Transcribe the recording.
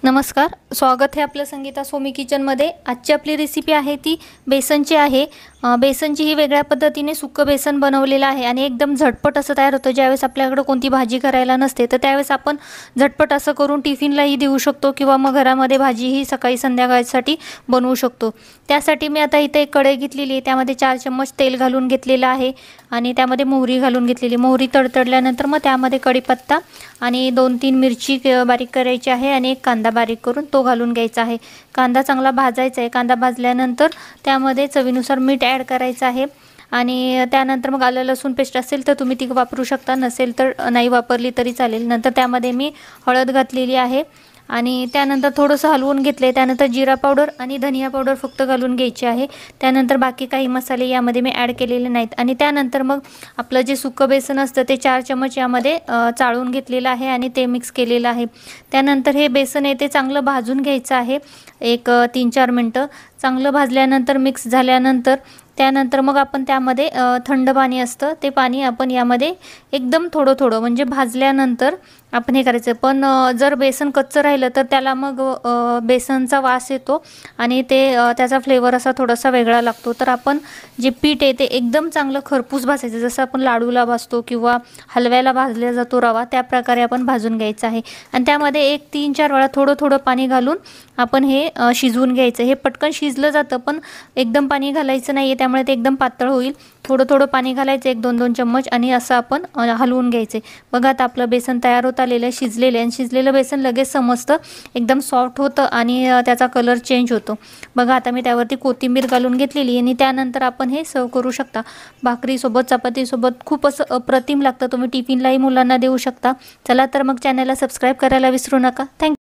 नमस्कार, स्वागत आहे आपलं संगीता सोमी किचनमध्ये। आजची आपली रेसिपी आहे ती बेसनची आहे। बेसनची ही वेगळ्या पद्धतीने सुक्क बेसन बनवलेलं आहे आणि एकदम झटपट असं तयार होतं। ज्यावेळेस आपल्याकडे कोणती भाजी करायला नसते तर त्यावेळेस आपण झटपट असं करून टिफिनलाही देऊ शकतो किंवा मग घरामध्ये भाजी ही सकाळी संध्याकाळसाठी बनवू शकतो। त्यासाठी मी आता इथे एक कढई घेतलेली आहे, त्यामध्ये 4 चम्मच तेल घालून घेतलेलं आहे आणि त्यामध्ये मोहरी घालून घेतलेली। मोहरी तडतडल्यानंतर मग त्यामध्ये कढीपत्ता आणि 2-3 मिरची बारीक करायची आहे आणि एक कांदा बारीक करून तो घालून घ्यायचा आहे। कांदा चांगला भाजायचा आहे। कांदा भाजल्यानंतर त्यामध्ये चवीनुसार मीठ ॲड करायचं आहे आणि त्यानंतर मग आलं लसूण पेस्ट असेल तर तुम्ही ती वापरू शकता, नसेल तर नाही वापरली तरी चालेल। नंतर त्यामध्ये मी हळद घातलेली आहे आणि त्यानंतर थोडंसं हलवून घेतले। त्यानंतर जिरा पावडर आणि धनिया पावडर फक्त घालून घ्यायची आहे। त्यानंतर बाकी काही मसाले यामध्ये मी ॲड केलेले नाहीत आणि त्यानंतर मग आपलं जे सुक्कं बेसन असतं ते 4 चम्मच यामध्ये चाळून घेतलेलं आहे आणि ते मिक्स केलेलं आहे। त्यानंतर हे बेसन आहे ते चांगलं भाजून घ्यायचं आहे, एक 3-4 मिनटं चांगलं भाजल्यानंतर मिक्स झाल्यानंतर त्यानंतर मग आपण त्यामध्ये थंड पाणी असतं ते पाणी आपण यामध्ये एकदम थोडं थोडं म्हणजे भाजल्यानंतर आपण हे करायचं। पण जर बेसन कच्चं राहिलं तर त्याला मग बेसनचा वास येतो आणि ते त्याचा फ्लेवर असा थोडासा वेगळा लागतो। तर आपण जे पीठ आहे ते एकदम चांगलं खरपूस भाजायचं, जसं आपण लाडूला भाजतो किंवा हलव्याला भाजला जातो रवा, त्या प्रकारे आपण भाजून घ्यायचं आहे आणि त्यामध्ये एक 3-4 वेळा थोडं थोडं पाणी घालून आपण हे शिजवून घ्यायचं। हे पटकन शिजलं जातं पण एकदम पाणी घालायचं नाही आहे, त्यामुळे ते एकदम पातळ होईल। थोडं थोडं पाणी घालायचं, 1-2 चम्मच, आणि असं आपण हलवून घ्यायचे। बघा आता आपलं बेसन तयार होत आलेलं आहे, शिजलेलं आहे आणि शिजलेलं बेसन लगेच समजतं, एकदम सॉफ्ट होतं आणि त्याचा कलर चेंज होतो। बघा आता मी त्यावरती कोथिंबीर घालून घेतलेली आणि त्यानंतर आपण हे सर्व करू शकता। भाकरीसोबत, चपातीसोबत खूप असं अप्रतिम लागतं। तुम्ही टिफिनलाही मुलांना देऊ शकता। चला तर मग चॅनलला सबस्क्राईब करायला विसरू नका। थँक्यू।